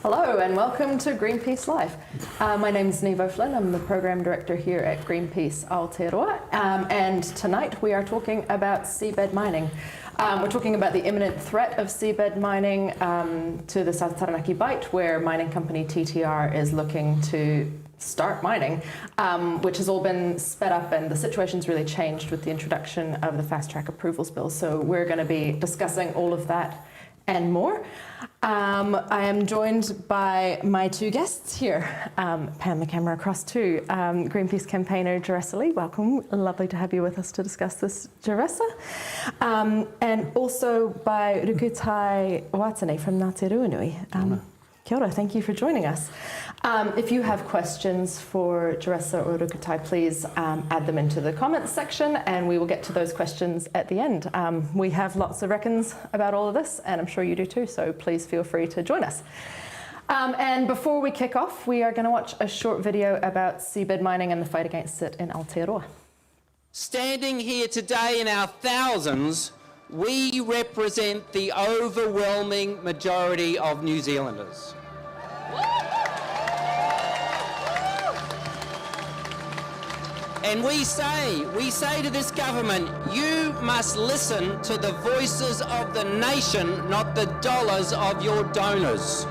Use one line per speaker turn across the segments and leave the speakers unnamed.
Hello and welcome to Greenpeace Live. My name is Neve O'Flynn. I'm the Program Director here at Greenpeace Aotearoa, and tonight we are talking about seabed mining. We're talking about the imminent threat of seabed mining to the South Taranaki Bight, where mining company TTR is looking to start mining, which has all been sped up, and the situation's really changed with the introduction of the Fast Track Approvals Bill. So we're going to be discussing all of that and more. I am joined by my two guests here. Pan the camera across to Greenpeace campaigner Juressa Lee. Welcome. Lovely to have you with us to discuss this, Juressa. And also by Rukutai Watene from Ngāti Ruanui. Kia ora, thank you for joining us. If you have questions for Juressa or Rukutai, please add them into the comments section and we will get to those questions at the end. We have lots of reckons about all of this, and I'm sure you do too, so please feel free to join us. And before we kick off, we are going to watch a short video about seabed mining and the fight against it in Aotearoa.
Standing here today in our thousands, we represent the overwhelming majority of New Zealanders. And we say to this government, you must listen to the voices of the nation, not the dollars of your donors.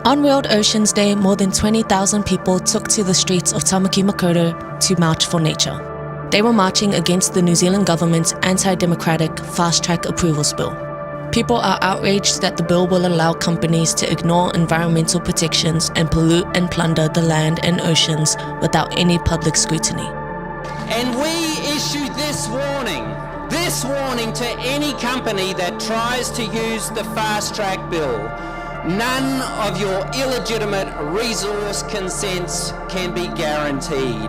On World Oceans Day, more than 20,000 people took to the streets of Tamaki Makaurau to march for nature. They were marching against the New Zealand government's anti-democratic Fast Track Approvals Bill. People are outraged that the bill will allow companies to ignore environmental protections and pollute and plunder the land and oceans without any public scrutiny.
And we issue this warning to any company that tries to use the Fast Track Bill. None of your illegitimate resource consents can be guaranteed.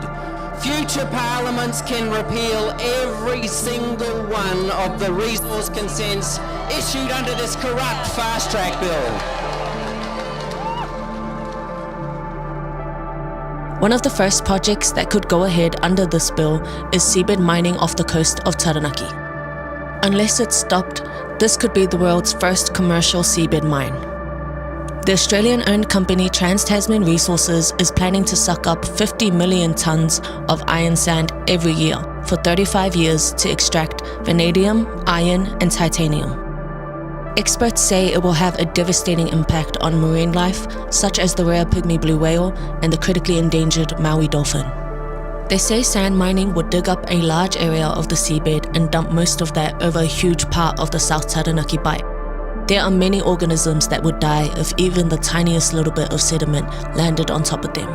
Future parliaments can repeal every single one of the resource consents issued under this corrupt Fast Track Bill.
One of the first projects that could go ahead under this bill is seabed mining off the coast of Taranaki. Unless it's stopped, this could be the world's first commercial seabed mine. The Australian-owned company Trans-Tasman Resources is planning to suck up 50 million tonnes of iron sand every year for 35 years to extract vanadium, iron and titanium. Experts say it will have a devastating impact on marine life, such as the rare pygmy blue whale and the critically endangered Maui dolphin. They say sand mining would dig up a large area of the seabed and dump most of that over a huge part of the South Taranaki Bight. There are many organisms that would die if even the tiniest little bit of sediment landed on top of them.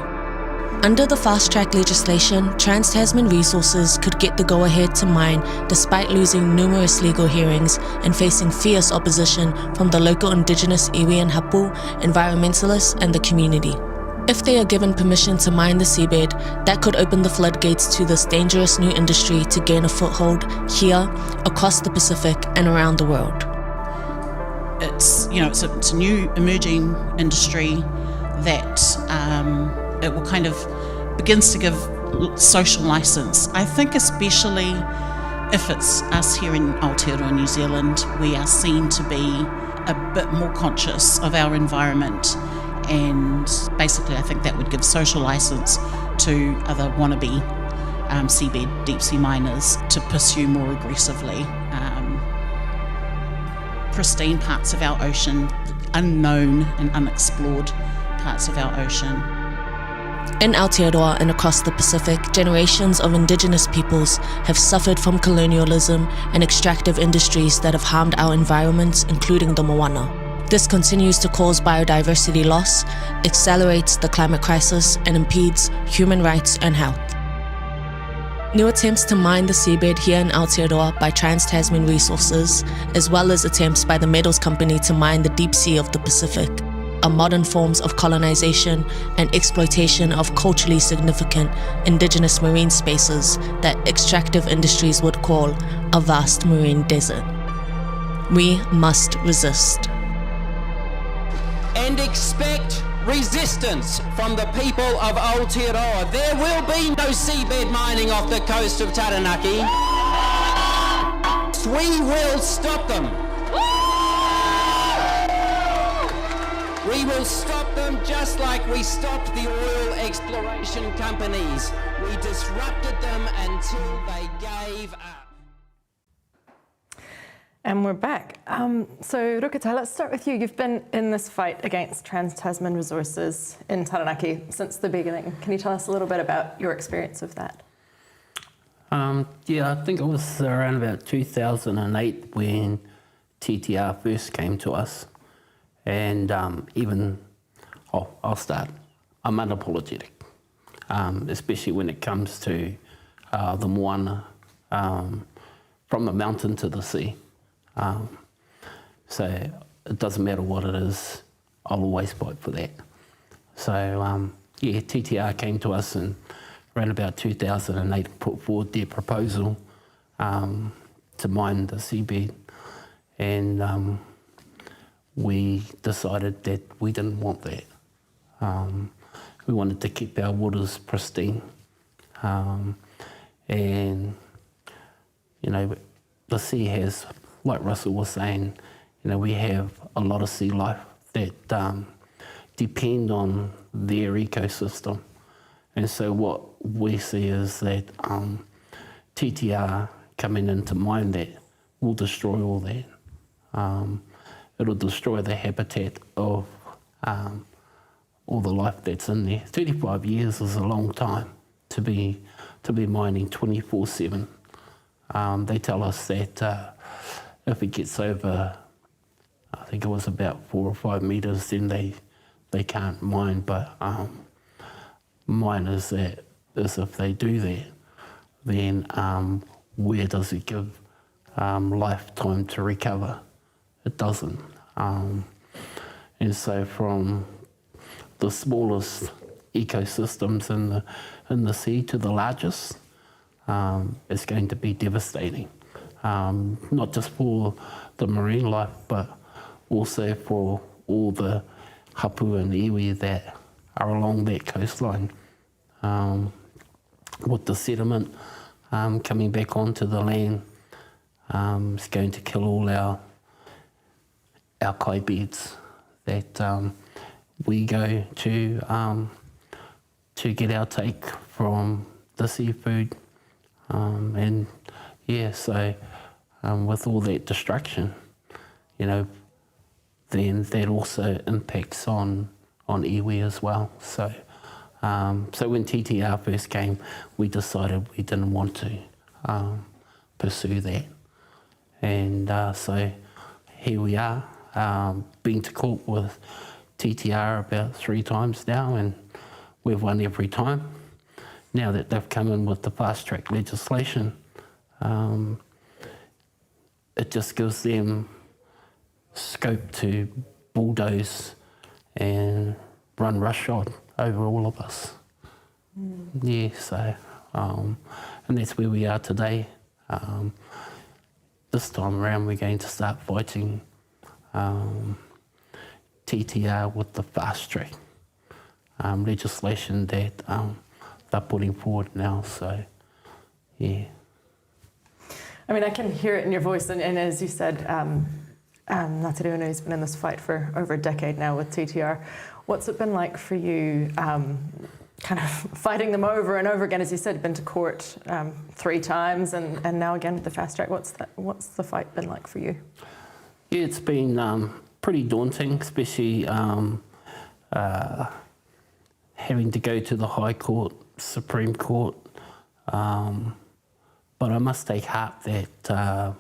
Under the fast track legislation, Trans-Tasman Resources could get the go-ahead to mine despite losing numerous legal hearings and facing fierce opposition from the local Indigenous iwi and hapu, environmentalists and the community. If they are given permission to mine the seabed, that could open the floodgates to this dangerous new industry to gain a foothold here, across the Pacific and around the world.
It's a new emerging industry that it will kind of begins to give social license. I think especially if it's us here in Aotearoa, New Zealand, we are seen to be a bit more conscious of our environment, and basically I think that would give social license to other wannabe seabed deep sea miners to pursue more aggressively pristine parts of our ocean, unknown and unexplored parts of our ocean.
In Aotearoa and across the Pacific, generations of Indigenous peoples have suffered from colonialism and extractive industries that have harmed our environments, including the moana. This continues to cause biodiversity loss, accelerates the climate crisis, and impedes human rights and health. New attempts to mine the seabed here in Aotearoa by Trans-Tasman Resources, as well as attempts by the metals company to mine the deep sea of the Pacific, are modern forms of colonization and exploitation of culturally significant Indigenous marine spaces that extractive industries would call a vast marine desert. We must resist.
And expect resistance from the people of Aotearoa. There will be no seabed mining off the coast of Taranaki. folks. We will stop them. We will stop them just like we stopped the oil exploration companies. We disrupted them until they gave up.
And we're back. So Rukutai, let's start with you. You've been in this fight against Trans-Tasman Resources in Taranaki since the beginning. Can you tell us a little bit about your experience of that?
Yeah, I think it was around about 2008 when TTR first came to us. And I'll start. I'm unapologetic, especially when it comes to the moana, from the mountain to the sea. So it doesn't matter what it is, I'll always fight for that. So yeah, TTR came to us and around about 2008 put forward their proposal to mine the seabed, and we decided that we didn't want that. We wanted to keep our waters pristine, and you know, the sea has, like Russell was saying, you know, we have a lot of sea life that depend on their ecosystem. And so what we see is that TTR coming in to mine that will destroy all that. It'll destroy the habitat of all the life that's in there. 35 years is a long time to be mining 24/7. They tell us that if it gets over, I think it was about 4 or 5 meters, then they can't mine. But mine is that if they do that, then where does it give life time to recover? It doesn't. And so from the smallest ecosystems in the sea to the largest, it's going to be devastating. Not just for the marine life, but also for all the hapu and iwi that are along that coastline. With the sediment coming back onto the land, it's going to kill all our kai beds that we go to get our take from the seafood. And yeah, so with all that destruction, you know, then that also impacts on iwi as well. So so when TTR first came, we decided we didn't want to pursue that. And so here we are, been to court with TTR about 3 times now, and we've won every time. Now that they've come in with the fast track legislation, it just gives them scope to bulldoze and run roughshod over all of us. Yeah, so, and that's where we are today. This time around we're going to start fighting TTR with the fast track legislation that they're putting forward now, so yeah.
I mean, I can hear it in your voice, and as you said, Ngāti Ruanui's been in this fight for over a decade now with TTR. What's it been like for you, kind of fighting them over and over again? As you said, you've been to court 3 times, and now again with the fast track. What's the fight been like for you?
Yeah, it's been pretty daunting, especially having to go to the High Court, Supreme Court. But I must take heart that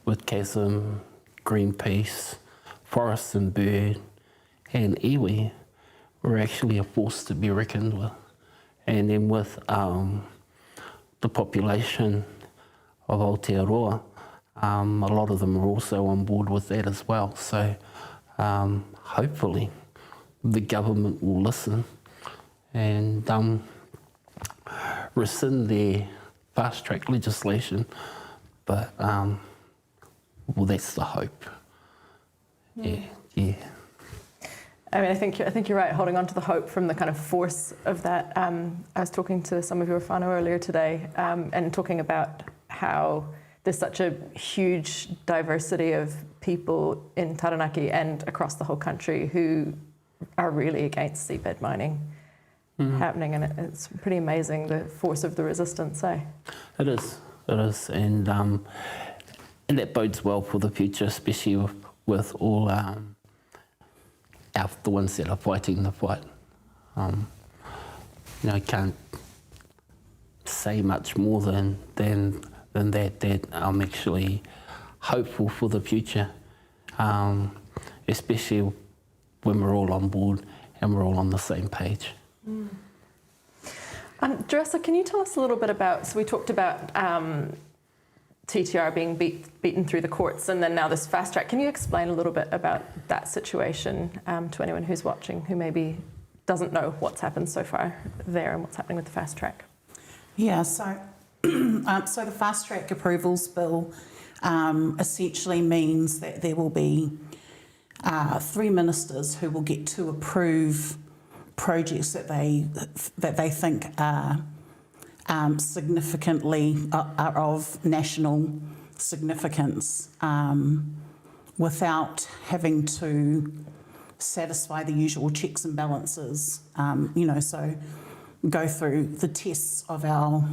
with CASM, Greenpeace, Forest and Bird and iwi, we're actually a force to be reckoned with. And then with the population of Aotearoa, a lot of them are also on board with that as well. So hopefully the government will listen and rescind their fast track legislation. But well, that's the hope. Yeah. I
mean, I think you're right, holding on to the hope from the kind of force of that. I was talking to some of your whānau earlier today and talking about how there's such a huge diversity of people in Taranaki and across the whole country who are really against seabed mining happening, and it's pretty amazing the force of the resistance, eh?
It is, and that bodes well for the future, especially with all the ones that are fighting the fight. I can't say much more than that I'm actually hopeful for the future, especially when we're all on board and we're all on the same page.
Juressa, can you tell us a little bit about, so we talked about TTR being beaten through the courts and then now this fast track. Can you explain a little bit about that situation to anyone who's watching who maybe doesn't know what's happened so far there and what's happening with the fast track?
Yeah, so the fast track approvals bill essentially means that there will be 3 ministers who will get to approve projects that they think are significantly are of national significance without having to satisfy the usual checks and balances, so go through the tests of our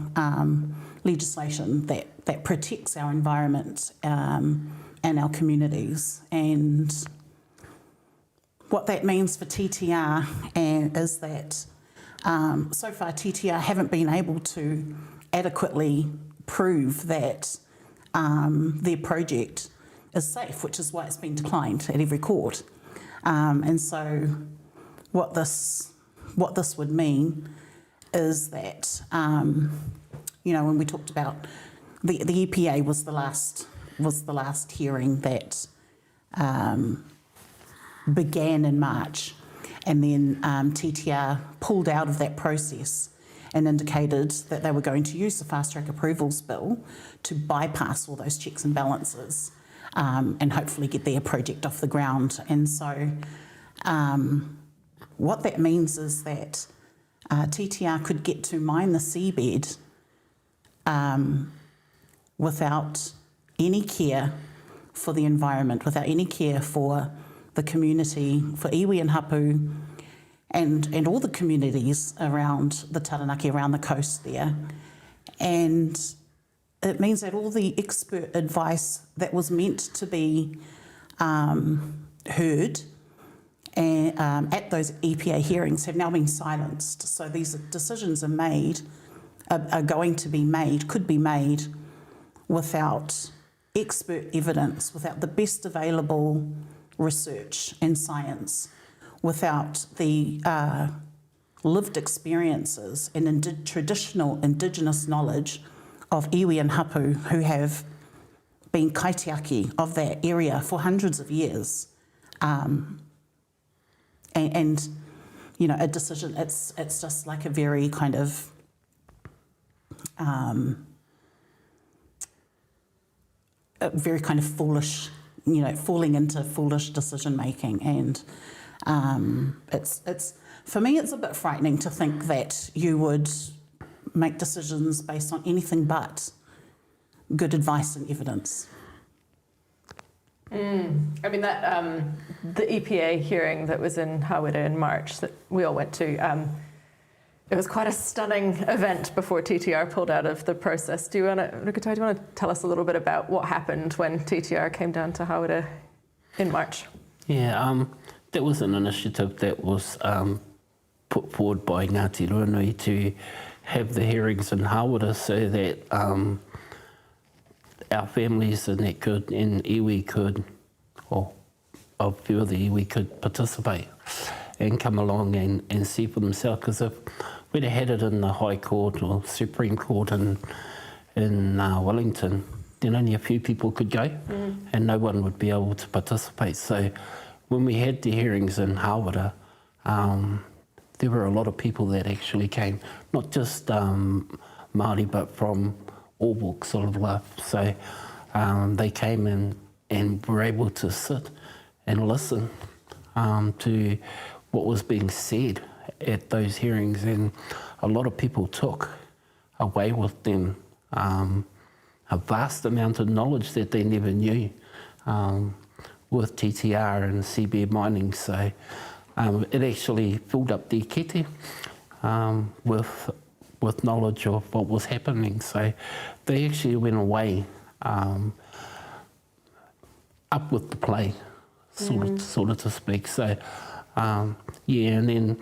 legislation that protects our environment and our communities. And what that means for TTR is that so far TTR haven't been able to adequately prove that their project is safe, which is why it's been declined at every court. And so what this would mean is that, when we talked about the EPA was the last hearing that began in March, and then TTR pulled out of that process and indicated that they were going to use the fast track approvals bill to bypass all those checks and balances and hopefully get their project off the ground. And so what that means is that TTR could get to mine the seabed without any care for the environment, without any care for the community, for iwi and hapu, and all the communities around the Taranaki, around the coast there. And it means that all the expert advice that was meant to be heard at those EPA hearings have now been silenced. So these decisions are going to be made, could be made without expert evidence, without the best available research and science, without the lived experiences and traditional Indigenous knowledge of iwi and hapu who have been kaitiaki of that area for hundreds of years. And a decision, it's just like a very kind of foolish, falling into foolish decision making. And it's for me, it's a bit frightening to think that you would make decisions based on anything but good advice and evidence.
I mean, that the EPA hearing that was in Hawera in March that we all went to, it was quite a stunning event before TTR pulled out of the process. Rukutai, do you want to tell us a little bit about what happened when TTR came down to Hawera in March?
Yeah, that was an initiative that was put forward by Ngāti Ruanui to have the hearings in Hawera so that our families in iwi could, or a few of the iwi could participate and come along and see for themselves. Because if we'd have had it in the High Court or Supreme Court in Wellington, then only a few people could go and no one would be able to participate. So when we had the hearings in Hawera, there were a lot of people that actually came, not just Māori, but from all walks of life. So they came in and were able to sit and listen to what was being said at those hearings, and a lot of people took away with them a vast amount of knowledge that they never knew with TTR and seabed mining. So it actually filled up their kete with knowledge of what was happening. So they actually went away up with the play, sort of to speak. So yeah, and then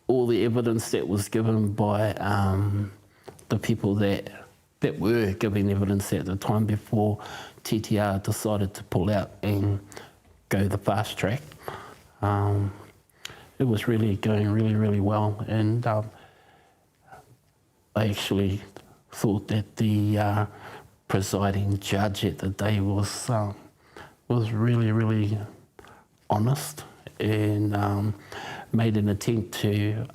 all the evidence that was given by the people that were giving evidence at the time before TTR decided to pull out and go the fast track. It was really going really well, and I actually thought that the presiding judge at the day was really honest and made an attempt to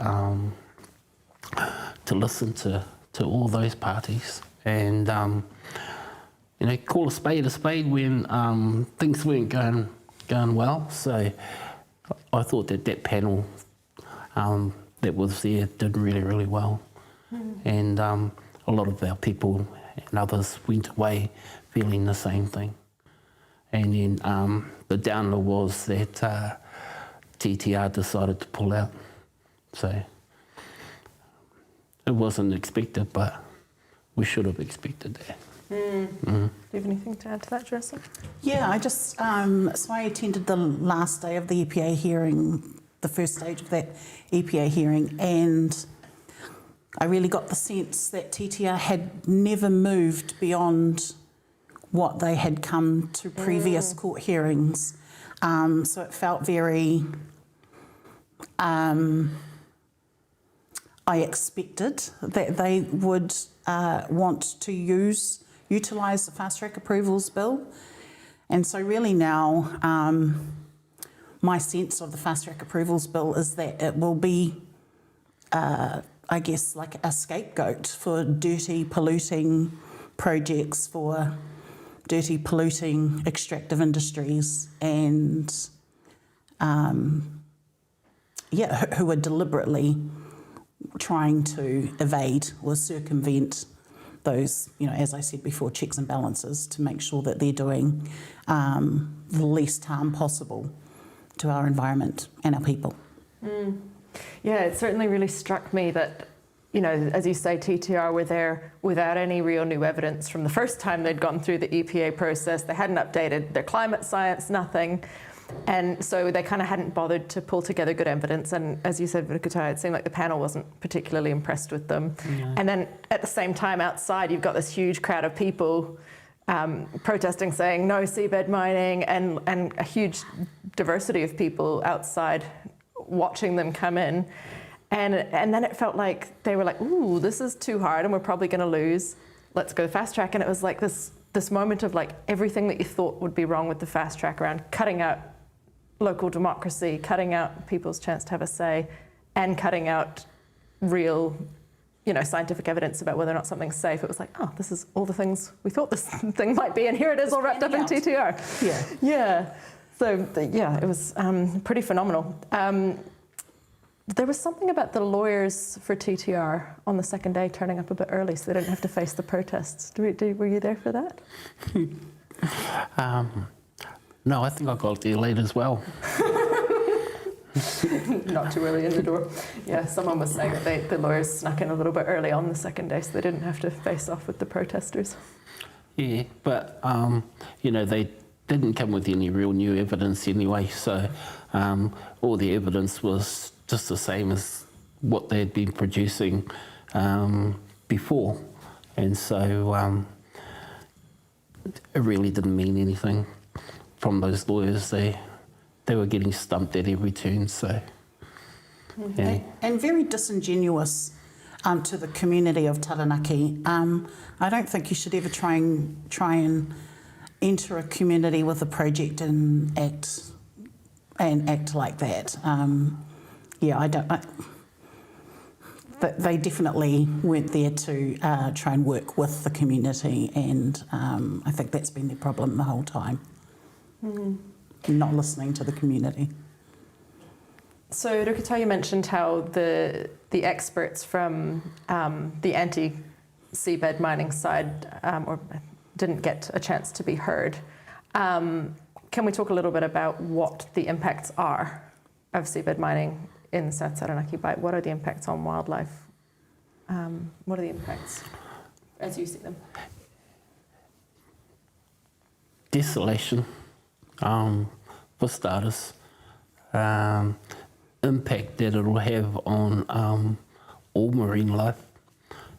listen to all those parties and you know, call a spade when things weren't going well. So I thought that panel that was there did really well. And a lot of our people and others went away feeling the same thing. And then the downer was that TTR decided to pull out. So it wasn't expected, but we should have expected that.
Do you have anything to add to that, Juressa?
Yeah, I just, so I attended the last day of the EPA hearing, the first stage of that EPA hearing, and I really got the sense that TTR had never moved beyond what they had come to previous court hearings. So it felt very, I expected that they would want to utilise the fast track approvals bill. And so really now, my sense of the fast track approvals bill is that it will be, I guess, like a scapegoat for dirty, polluting projects, for dirty, polluting extractive industries, and who are deliberately trying to evade or circumvent those, you know, as I said before, checks and balances to make sure that they're doing the least harm possible to our environment and our people.
Yeah, it certainly really struck me that, you know, as you say, TTR were there without any real new evidence from the first time they'd gone through the EPA process. They hadn't updated their climate science, nothing. And so they kind of hadn't bothered to pull together good evidence. And as you said, Rukutai, it seemed like the panel wasn't particularly impressed with them. No. And then at the same time outside, you've got this huge crowd of people protesting, saying no seabed mining, and a huge diversity of people outside watching them come in. And then it felt like they were like, ooh, this is too hard and we're probably going to lose. Let's go fast track. And it was like this moment of like everything that you thought would be wrong with the fast track around cutting out local democracy, cutting out people's chance to have a say, and cutting out real, you know, scientific evidence about whether or not something's safe. It was like, oh, this is all the things we thought this thing might be, and here it is all wrapped up in TTR.
Yeah.
Yeah. So yeah, it was pretty phenomenal. There was something about the lawyers for TTR on the second day turning up a bit early so they didn't have to face the protests. Were you there for that?
No, I think I got there late as well.
Not too early in the door. Yeah, someone was saying that the lawyers snuck in a little bit early on the second day so they didn't have to face off with the protesters.
Yeah, but, you know, they didn't come with any real new evidence anyway, so all the evidence was just the same as what they had been producing before. And so it really didn't mean anything from those lawyers. They were getting stumped at every turn, so yeah.
And very disingenuous to the community of Taranaki. I don't think you should ever try and enter a community with a project and act like that. They definitely weren't there to try and work with the community, and I think that's been their problem the whole time. Not listening to the community.
So Rukutai, you mentioned how the experts from the anti-seabed mining side, or didn't get a chance to be heard. Can we talk a little bit about what the impacts are of seabed mining in the South Taranaki Bight? What are the impacts on wildlife? What are the impacts as you see them?
Desolation, for starters. Impact that it'll have on all marine life,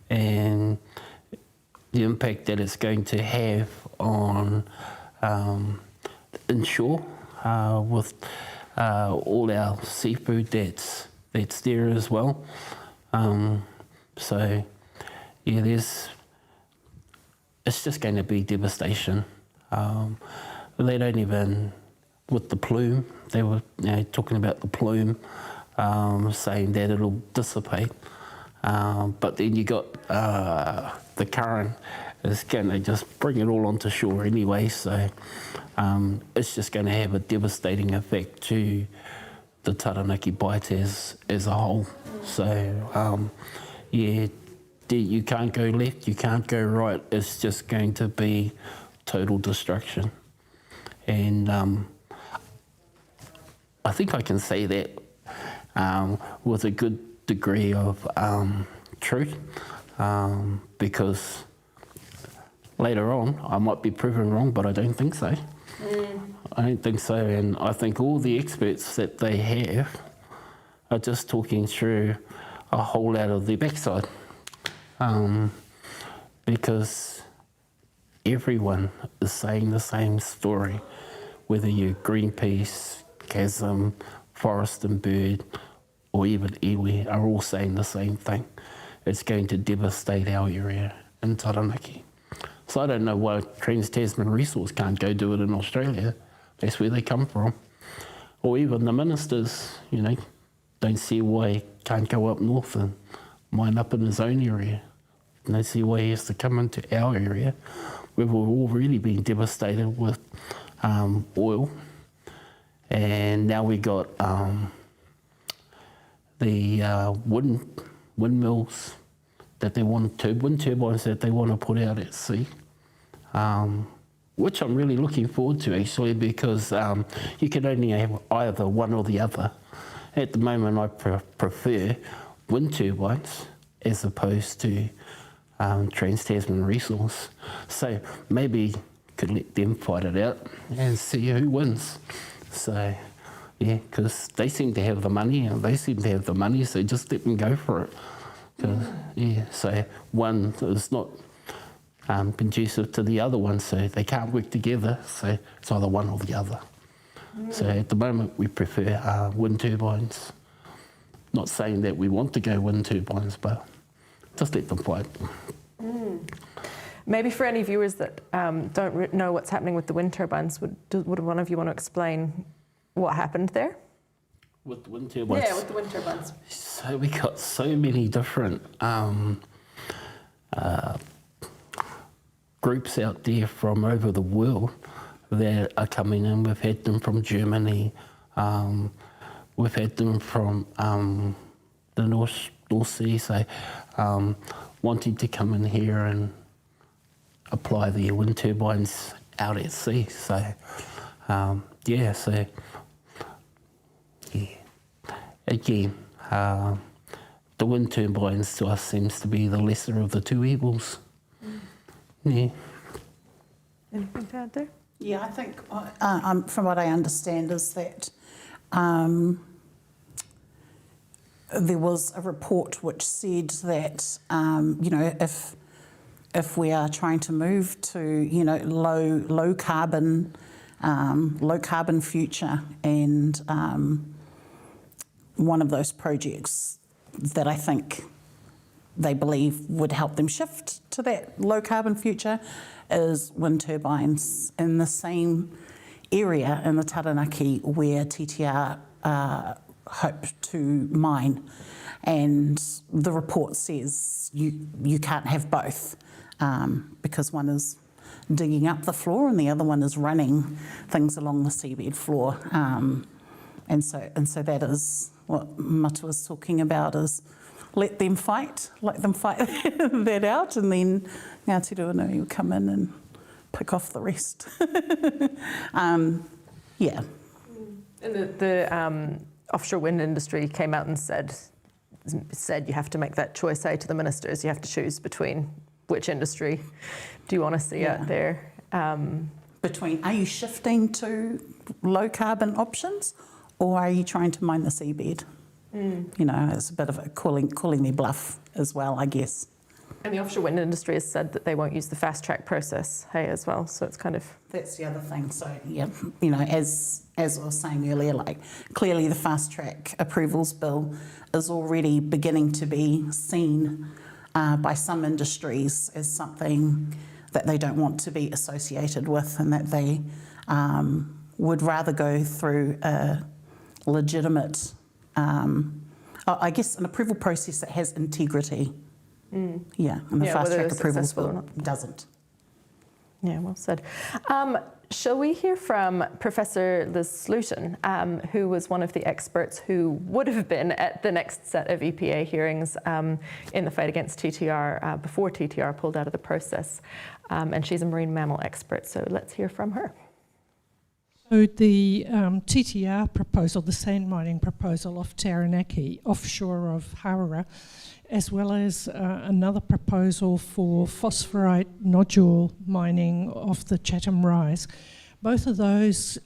and the impact that it's going to have on inshore with all our seafood that's there as well. So yeah, it's just going to be devastation. They don't even, with the plume, they were talking about the plume, saying that it'll dissipate. But then you got the current is going to just bring it all onto shore anyway, so it's just going to have a devastating effect to the Taranaki Bight as a whole. So yeah, you can't go left, you can't go right, it's just going to be total destruction. And I think I can say that with a good degree of truth, because later on I might be proven wrong, but I don't think so. I don't think so, and I think all the experts that they have are just talking through a hole out of their backside, because everyone is saying the same story, whether you're Greenpeace, Chasm, Forest and Bird, or even iwi, are all saying the same thing. It's going to devastate our area in Taranaki. So I don't know why Trans-Tasman Resources can't go do it in Australia. That's where they come from. Or even the ministers, don't see why he can't go up north and mine up in his own area. And they see why he has to come into our area, where we've already been devastated with oil. And now we got the windmills that they want to, wind turbines that they want to put out at sea, which I'm really looking forward to actually, because you can only have either one or the other. At the moment I prefer wind turbines as opposed to Trans-Tasman Resources. So maybe could let them fight it out and see who wins. So yeah, because they seem to have the money, so just let them go for it. Yeah, so one is not conducive to the other one, so they can't work together, so it's either one or the other. So at the moment we prefer wind turbines. Not saying that we want to go wind turbines, but just let them fight.
Maybe for any viewers that don't know what's happening with the wind turbines, would one of you want to explain what happened there?
With the wind turbines?
Yeah, with the wind turbines.
So we got so many different groups out there from over the world that are coming in. We've had them from Germany, we've had them from the North Sea, so wanting to come in here and apply their wind turbines out at sea. So again, the wind turbines to us seems to be the lesser of the two evils. Yeah.
Anything to add there?
Yeah, I think from what I understand is that there was a report which said that if we are trying to move to low carbon future, and one of those projects that I think they believe would help them shift to that low carbon future is wind turbines in the same area in the Taranaki where TTR hope to mine. And the report says you can't have both, because one is digging up the floor and the other one is running things along the seabed floor. And so that is what Matu was talking about, is let them fight that out, and then Ngāti Ruanui will come in pick off the rest. Yeah.
And the offshore wind industry came out and said you have to make that choice, say, to the ministers. You have to choose between which industry do you want to see out there.
Between, are you shifting to low carbon options, or are you trying to mine the seabed? You know, it's a bit of a calling their bluff as well, I guess.
And the offshore wind industry has said that they won't use the fast track process, as well. So it's kind of...
That's the other thing. So, yeah, you know, as I was saying earlier, like, clearly the fast track approvals bill is already beginning to be seen by some industries as something that they don't want to be associated with, and that they would rather go through a legitimate, I guess, an approval process that has integrity. Yeah, and the fast track approvals bill doesn't.
Yeah, well said. Shall we hear from Professor Liz Sluton, who was one of the experts who would have been at the next set of EPA hearings in the fight against TTR before TTR pulled out of the process. And she's a marine mammal expert, so let's hear from her.
So the TTR proposal, the sand mining proposal off Taranaki, offshore of Hawera, as well as another proposal for phosphorite nodule mining off the Chatham Rise. Both of those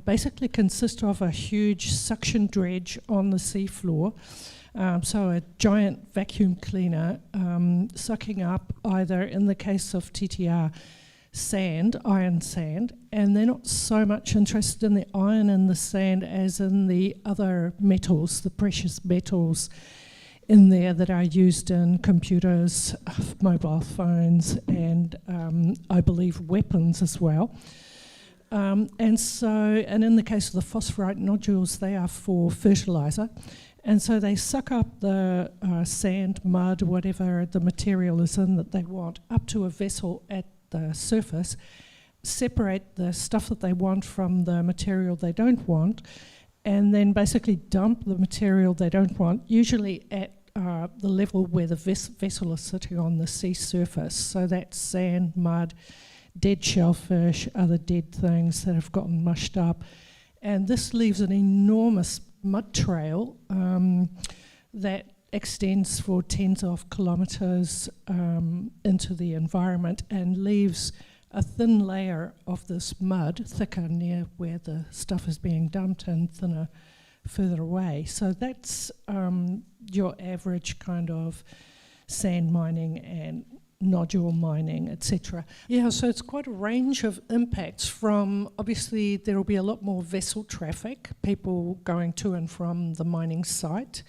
basically consist of a huge suction dredge on the seafloor, so a giant vacuum cleaner sucking up, either in the case of TTR, sand, iron sand, and they're not so much interested in the iron in the sand as in the other metals, the precious metals in there that are used in computers, mobile phones, and I believe weapons as well. And in the case of the phosphorite nodules, they are for fertilizer. And so they suck up the sand, mud, whatever the material is in that they want, up to a vessel at the surface, separate the stuff that they want from the material they don't want, and then basically dump the material they don't want, usually at the level where the vessel is sitting on the sea surface. So that's sand, mud, dead shellfish, other dead things that have gotten mushed up. And this leaves an enormous mud trail that extends for tens of kilometres into the environment and leaves a thin layer of this mud, thicker near where the stuff is being dumped and thinner further away. So that's your average kind of sand mining and nodule mining, etc. Yeah, so it's quite a range of impacts from, obviously there will be a lot more vessel traffic, people going to and from the mining site.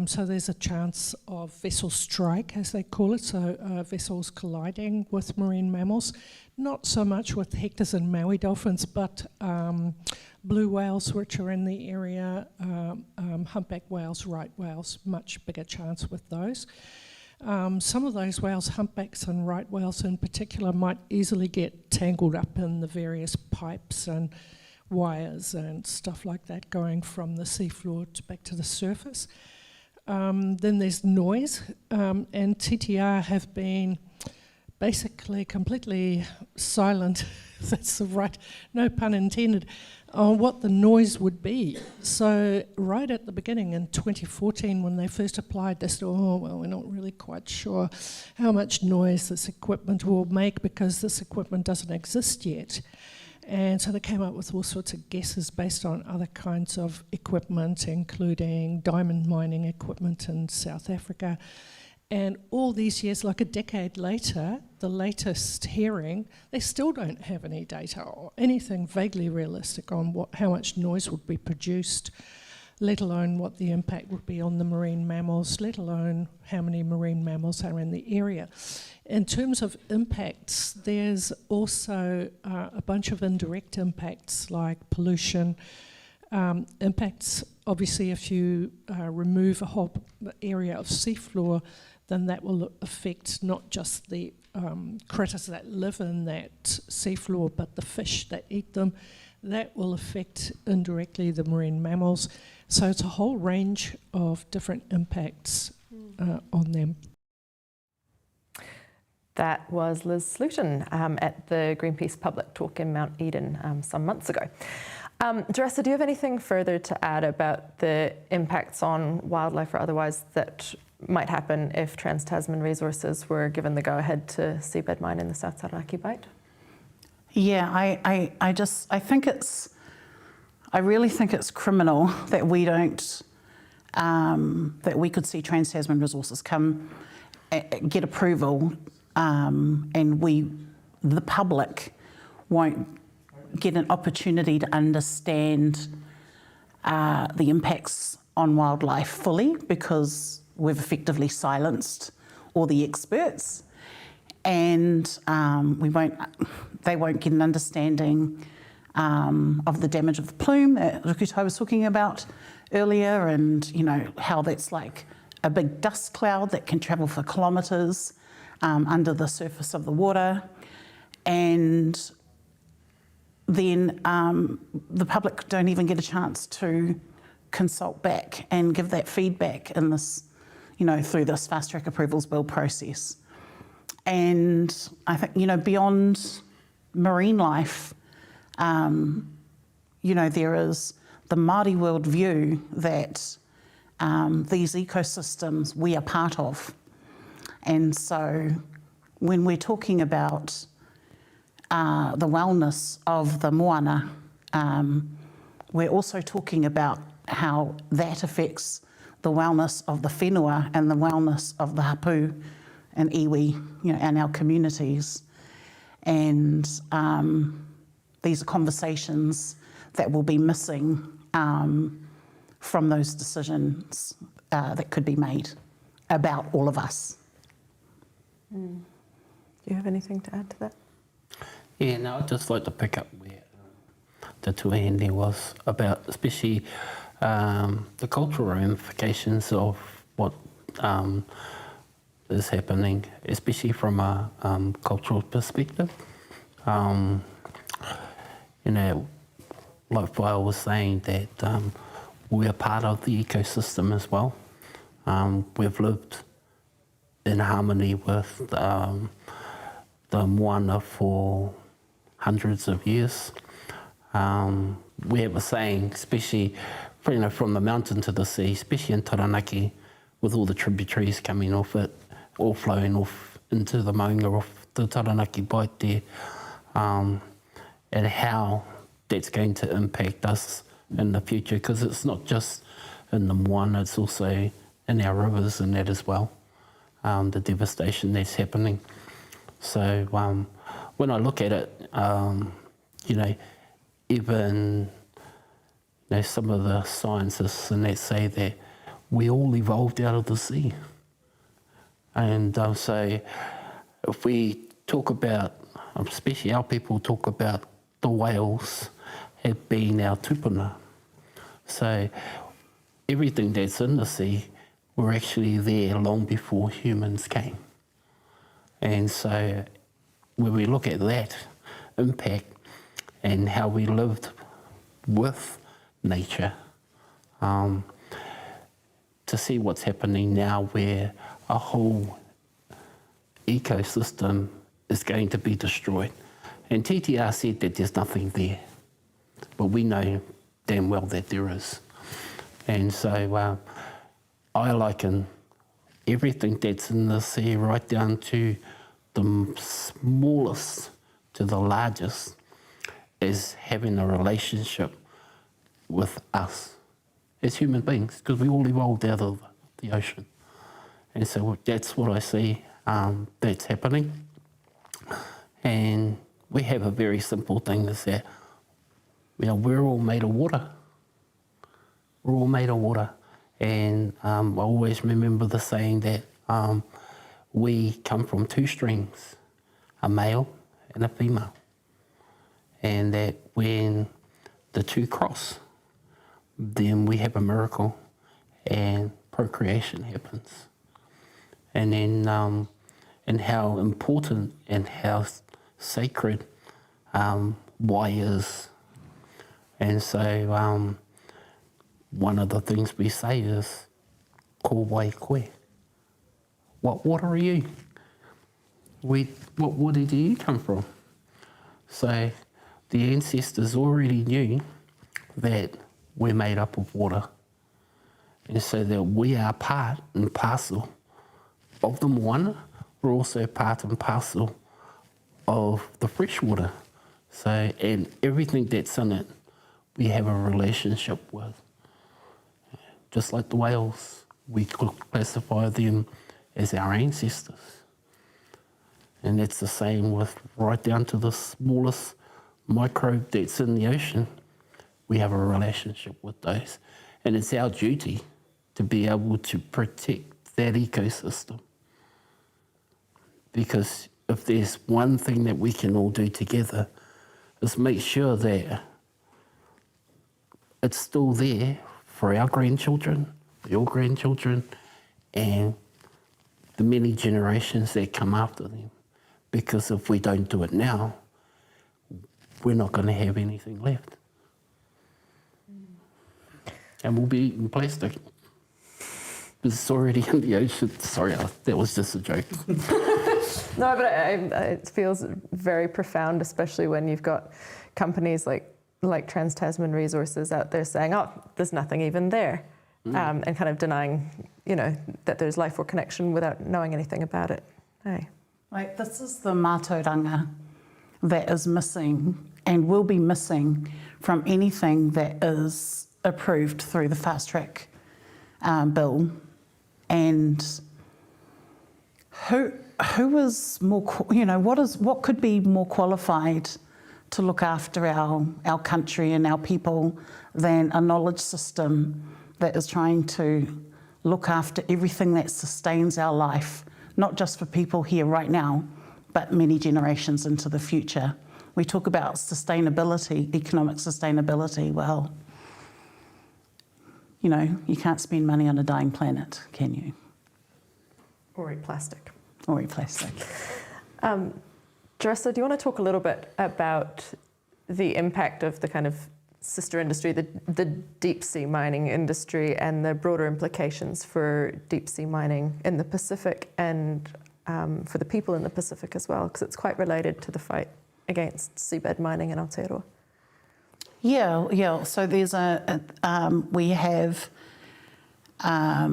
So there's a chance of vessel strike, as they call it, so vessels colliding with marine mammals. Not so much with hectors and Maui dolphins, but blue whales, which are in the area, humpback whales, right whales, much bigger chance with those. Some of those whales, humpbacks and right whales in particular, might easily get tangled up in the various pipes and wires and stuff like that going from the seafloor back to the surface. Then there's noise, and TTR have been basically completely silent, if that's the right, no pun intended, on what the noise would be. So right at the beginning in 2014, when they first applied, they said, oh, well, we're not really quite sure how much noise this equipment will make because this equipment doesn't exist yet. And so they came up with all sorts of guesses based on other kinds of equipment, including diamond mining equipment in South Africa. And all these years, like a decade later, the latest hearing, they still don't have any data or anything vaguely realistic on how much noise would be produced, let alone what the impact would be on the marine mammals, let alone how many marine mammals are in the area. In terms of impacts, there's also a bunch of indirect impacts like pollution. Impacts, obviously, if you remove a whole area of seafloor, then that will affect not just the critters that live in that seafloor, but the fish that eat them. That will affect indirectly the marine mammals. So it's a whole range of different impacts on them.
That was Liz Sluton at the Greenpeace Public Talk in Mount Eden some months ago. Juressa, do you have anything further to add about the impacts on wildlife or otherwise that might happen if Trans-Tasman Resources were given the go-ahead to seabed mine in the South Taranaki Bight?
Yeah, I really think it's criminal that we don't, that we could see Trans-Tasman Resources come, get approval, and the public won't get an opportunity to understand the impacts on wildlife fully, because we've effectively silenced all the experts, and they won't get an understanding of the damage of the plume that Rukutai was talking about earlier, and how that's like a big dust cloud that can travel for kilometres under the surface of the water. And then the public don't even get a chance to consult back and give that feedback in this, through this fast track approvals bill process. And I think, beyond marine life, there is the Māori world view that these ecosystems we are part of. And so when we're talking about the wellness of the moana, we're also talking about how that affects the wellness of the whenua and the wellness of the hapu and iwi, and our communities. And these are conversations that will be missing from those decisions that could be made about all of us.
Do you have anything to add to that?
Yeah, no, I'd just like to pick up where the tuahine was about, especially the cultural ramifications of what is happening, especially from a cultural perspective. Like Whaia was saying, that we're part of the ecosystem as well. We've lived in harmony with the moana for hundreds of years. We have a saying, especially from the mountain to the sea, especially in Taranaki, with all the tributaries coming off it, all flowing off into the maunga of the Taranaki Bight there, and how that's going to impact us in the future, because it's not just in the moana, it's also in our rivers and that as well, the devastation that's happening. So when I look at it, even some of the scientists and that say that we all evolved out of the sea. And so if we talk about, especially our people talk about the whales have been our tupuna. So everything that's in the sea were actually there long before humans came. And so when we look at that impact and how we lived with nature, to see what's happening now where a whole ecosystem is going to be destroyed. And TTR said that there's nothing there, but we know damn well that there is. And so I liken everything that's in the sea right down to the smallest to the largest as having a relationship with us as human beings, because we all evolved out of the ocean. And so that's what I see that's happening. And we have a very simple thing, is that we're all made of water. We're all made of water. And I always remember the saying that we come from two streams, a male and a female. And that when the two cross, then we have a miracle and procreation happens. And then and how important and how sacred wai is. And so one of the things we say is, ko wai koe. What water are you? what water do you come from? So the ancestors already knew that we're made up of water. And so that we are part and parcel of the moana, we're also part and parcel of the freshwater. So, and everything that's in it, we have a relationship with. Just like the whales, we classify them as our ancestors. And that's the same with right down to the smallest microbe that's in the ocean. We have a relationship with those. And it's our duty to be able to protect that ecosystem. Because if there's one thing that we can all do together, is make sure that it's still there for our grandchildren, your grandchildren, and the many generations that come after them. Because if we don't do it now, we're not going to have anything left. And we'll be eating plastic. It's already in the ocean. Sorry, that was just a joke.
No, but it feels very profound, especially when you've got companies like Trans-Tasman Resources out there saying, oh, there's nothing even there, and kind of denying, that there's life or connection without knowing anything about it. Hey.
Like, this is the mātauranga that is missing and will be missing from anything that is approved through the fast track bill. And who is more, what could be more qualified to look after our country and our people than a knowledge system that is trying to look after everything that sustains our life, not just for people here right now, but many generations into the future. We talk about sustainability, economic sustainability. Well, you can't spend money on a dying planet, can you?
Or eat plastic.
Or eat plastic.
Juressa, do you want to talk a little bit about the impact of the kind of sister industry, the deep sea mining industry, and the broader implications for deep sea mining in the Pacific and for the people in the Pacific as well, because it's quite related to the fight against seabed mining in Aotearoa?
Yeah. So there's we have a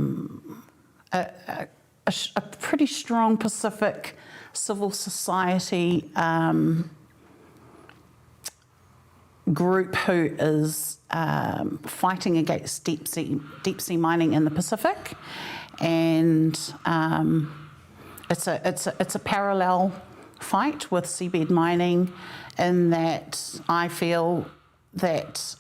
pretty strong Pacific civil society group who is fighting against deep sea mining in the Pacific, and it's a parallel fight with seabed mining, in that I feel that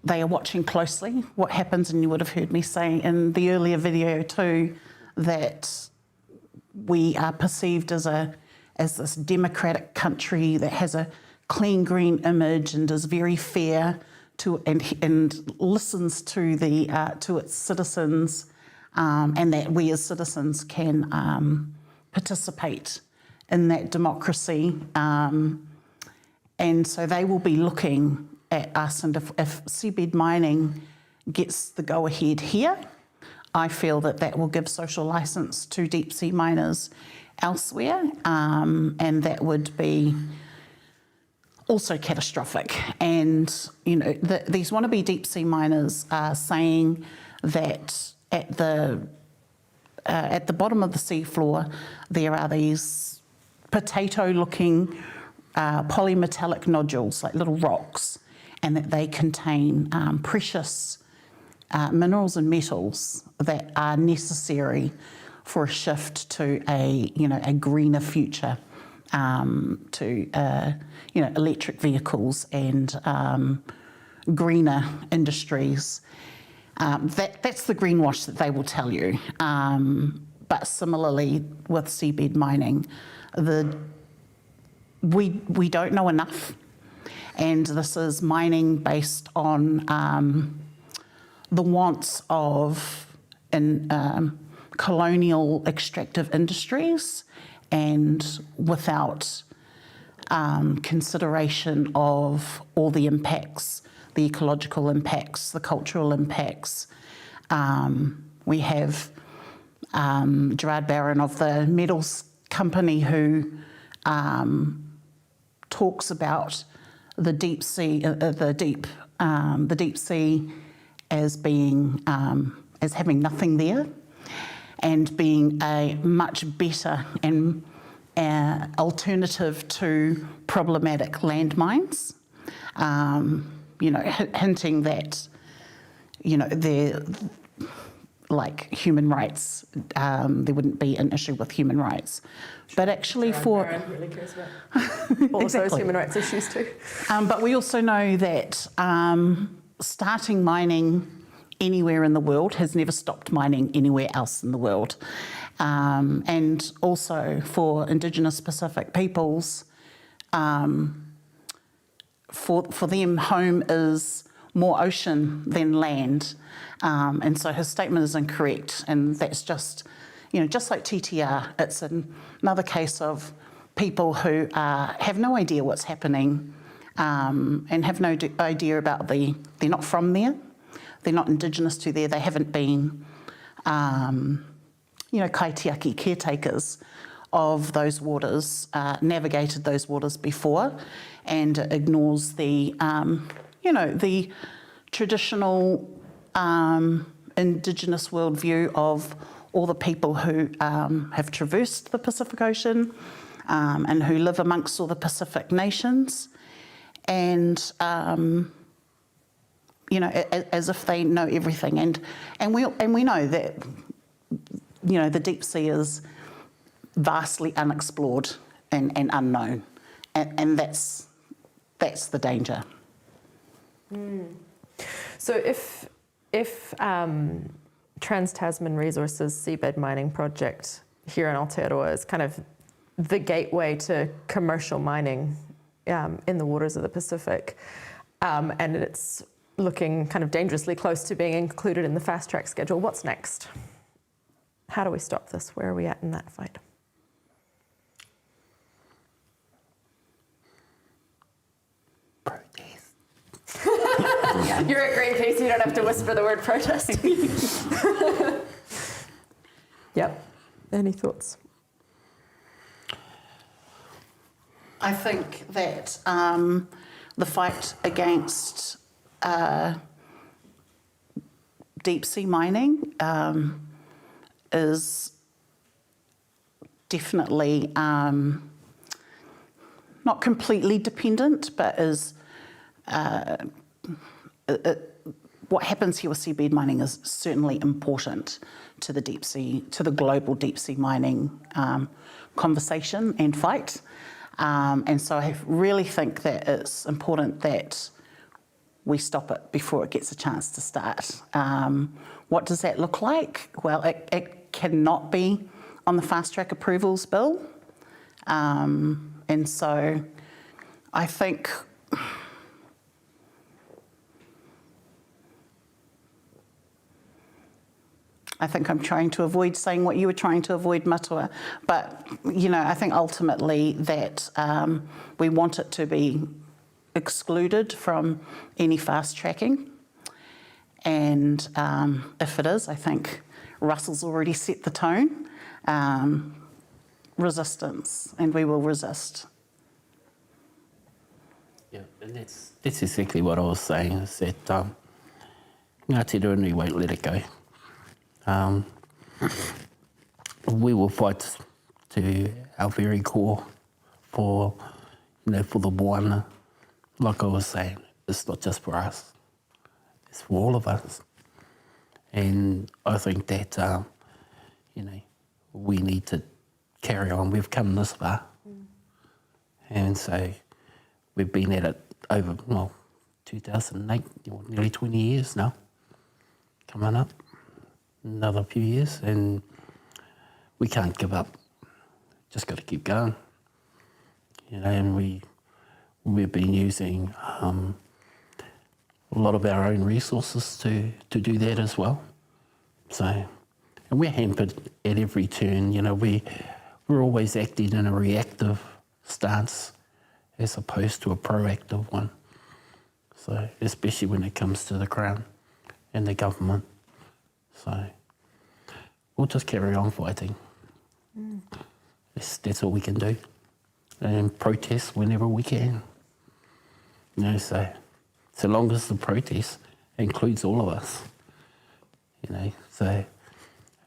they are watching closely what happens, and you would have heard me say in the earlier video too that we are perceived as this democratic country that has a clean green image and is very fair to and listens to to its citizens, and that we as citizens can participate in that democracy. And so they will be looking at us, and if seabed mining gets the go-ahead here, I feel that will give social licence to deep sea miners elsewhere, and that would be also catastrophic. And these wannabe deep sea miners are saying that at the bottom of the seafloor there are these potato-looking polymetallic nodules, like little rocks, and that they contain precious minerals and metals that are necessary for a shift to a greener future, to electric vehicles and greener industries. That's the greenwash that they will tell you. But similarly with seabed mining, we don't know enough, and this is mining based on the wants of colonial extractive industries, and without consideration of all the impacts, the ecological impacts, the cultural impacts. We have Gerard Barron of the metals company, who talks about the deep sea, the deep sea as being as having nothing there, and being a much better and alternative to problematic landmines. Hinting that, they're like human rights, there wouldn't be an issue with human rights. But actually
Aaron really cares about all of those human rights issues too.
But we also know that starting mining anywhere in the world has never stopped mining anywhere else in the world. And also for Indigenous Pacific peoples, for them, home is more ocean than land. And so his statement is incorrect. And that's just, just like TTR, it's another case of people who have no idea what's happening, and have no idea about they're not from there, they're not Indigenous to there, they haven't been, kaitiaki caretakers of those waters, navigated those waters before, and ignores the, the traditional Indigenous worldview of all the people who have traversed the Pacific Ocean, and who live amongst all the Pacific nations, and as if they know everything, and we know that the deep sea is vastly unexplored and unknown, and that's the danger.
So if Trans-Tasman Resources seabed mining project here in Aotearoa is kind of the gateway to commercial mining in the waters of the Pacific, and it's looking kind of dangerously close to being included in the fast track schedule, what's next? How do we stop this? Where are we at in that fight?
Protest.
You're at Greenpeace, you don't have to whisper the word protest. Yep. Any thoughts?
I think that the fight against deep sea mining is definitely not completely dependent, but is what happens here with seabed mining is certainly important to the deep sea, to the global deep sea mining conversation and fight. And so I really think that it's important that we stop it before it gets a chance to start. What does that look like? Well, it cannot be on the fast track approvals bill. And so I think I'm trying to avoid saying what you were trying to avoid, Matua. But, I think ultimately that we want it to be excluded from any fast tracking. And if it is, I think Russell's already set the tone. Resistance, and we will resist.
Yeah, and that's exactly what I was saying, is that Ngāti Ruanui won't let it go. We will fight to our very core for the moana. Like I was saying, it's not just for us, it's for all of us. And I think that, we need to carry on. We've come this far. And so we've been at it over, 2008, nearly 20 years now, coming up. Another few years, and we can't give up. Just got to keep going, And we've been using a lot of our own resources to do that as well. So, and we're hampered at every turn. We're always acting in a reactive stance as opposed to a proactive one. So, especially when it comes to the Crown and the government. So we'll just carry on fighting. That's all we can do. And protest whenever we can. You know, so long as the protest includes all of us. You know, so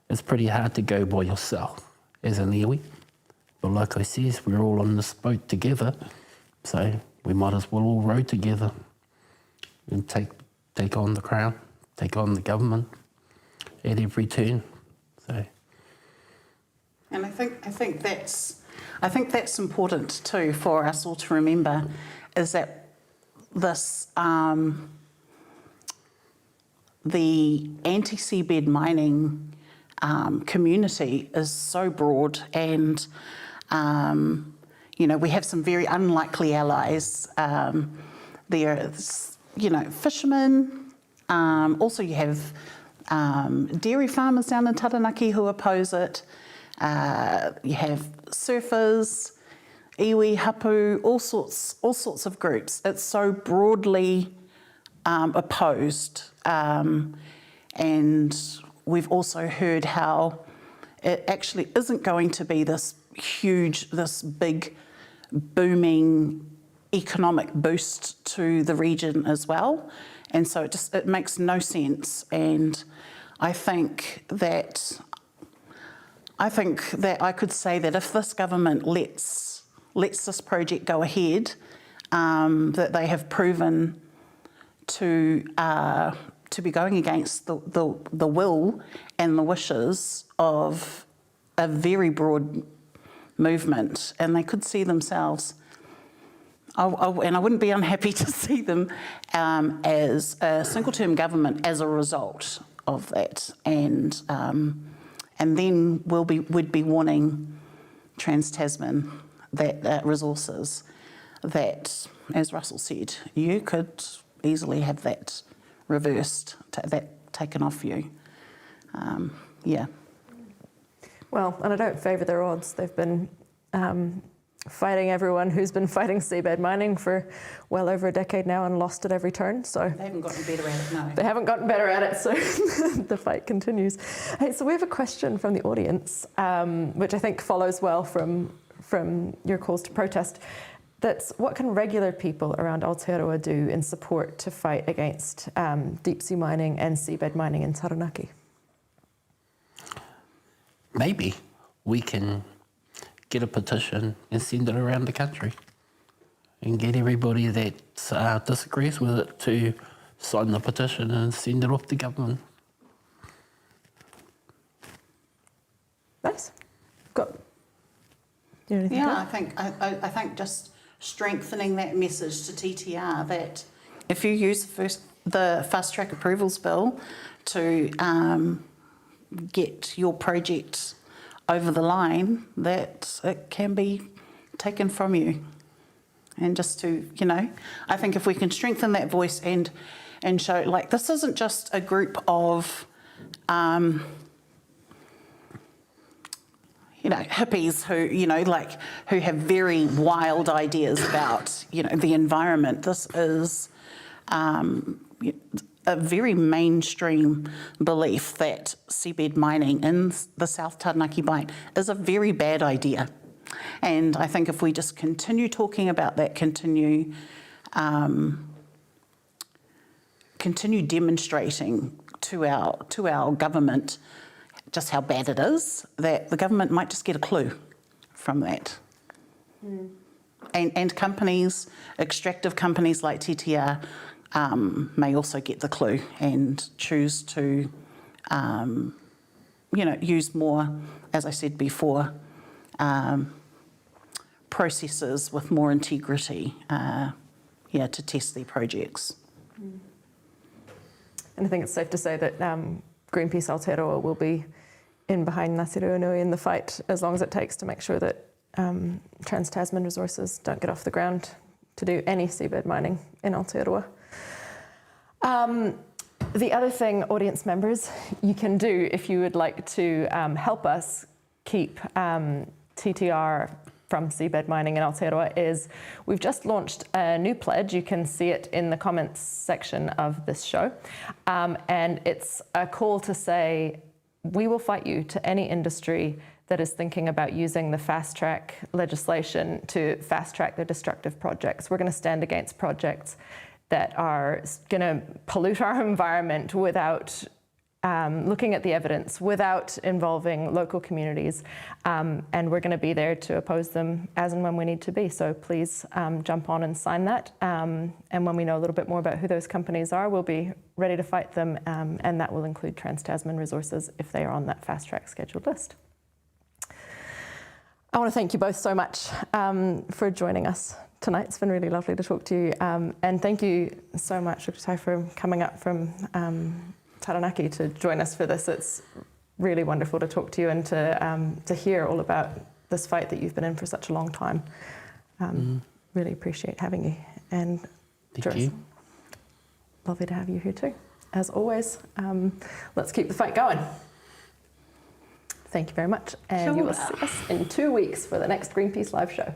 it's pretty hard to go by yourself as an iwi. But like I said, we're all on this boat together, so we might as well all row together and take on the crown, take on the government at every turn. So.
And I think that's important too for us all to remember, is that this the anti-seabed mining community is so broad, and you know, we have some very unlikely allies. There's, you know, fishermen. Also, you have dairy farmers down in Taranaki who oppose it. You have surfers, iwi, hapu, all sorts of groups. It's so broadly opposed, and we've also heard how it actually isn't going to be this huge, this big, booming economic boost to the region as well. And so it makes no sense. And I think that I could say that if this government lets this project go ahead, that they have proven to be going against the will and the wishes of a very broad movement, and they could see themselves, and I wouldn't be unhappy to see them as a single-term government as a result of that, and then we'd be warning Trans-Tasman Resources that, as Russell said, you could easily have that reversed, that taken off you. Yeah.
Well, and I don't favour their odds. They've been fighting everyone who's been fighting seabed mining for well over a decade now and lost at every turn. So
they haven't gotten better at it, no.
They haven't gotten better at it, so the fight continues. Hey, so we have a question from the audience, which I think follows well from your calls to protest. That's, what can regular people around Aotearoa do in support to fight against deep sea mining and seabed mining in Taranaki?
Maybe we can get a petition and send it around the country and get everybody that disagrees with it to sign the petition and send it off to government.
Nice.
Yeah, I think just strengthening that message to TTR that if you use the fast track approvals bill to get your project over the line, that it can be taken from you. And just to, you know, I think if we can strengthen that voice and show, like, this isn't just a group of you know, hippies who have very wild ideas about, you know, the environment. This is a very mainstream belief that seabed mining in the South Taranaki Bight is a very bad idea. And I think if we just continue talking about that, continue demonstrating to our government just how bad it is, that the government might just get a clue from that. Mm. And companies, extractive companies like TTR, may also get the clue and choose to, you know, use more, as I said before, processes with more integrity, to test their projects.
Mm. And I think it's safe to say that Greenpeace Aotearoa will be in behind Ngāti Ruanui in the fight as long as it takes to make sure that Trans-Tasman Resources don't get off the ground to do any seabed mining in Aotearoa. The other thing, audience members, you can do if you would like to help us keep TTR from seabed mining in Aotearoa is we've just launched a new pledge. You can see it in the comments section of this show. And it's a call to say we will fight you to any industry that is thinking about using the fast track legislation to fast track their destructive projects. We're going to stand against projects that are going to pollute our environment without looking at the evidence, without involving local communities, and we're going to be there to oppose them as and when we need to be. So please jump on and sign that, and when we know a little bit more about who those companies are, we'll be ready to fight them, and that will include Trans-Tasman Resources if they are on that fast track scheduled list. I want to thank you both so much for joining us tonight. It's been really lovely to talk to you, and thank you so much, Rukutai, for coming up from Taranaki to join us for this. It's really wonderful to talk to you and to hear all about this fight that you've been in for such a long time. Really appreciate having you. And
Thank you.
Lovely to have you here too. As always, let's keep the fight going. Thank you very much, and you will see us in 2 weeks for the next Greenpeace live show.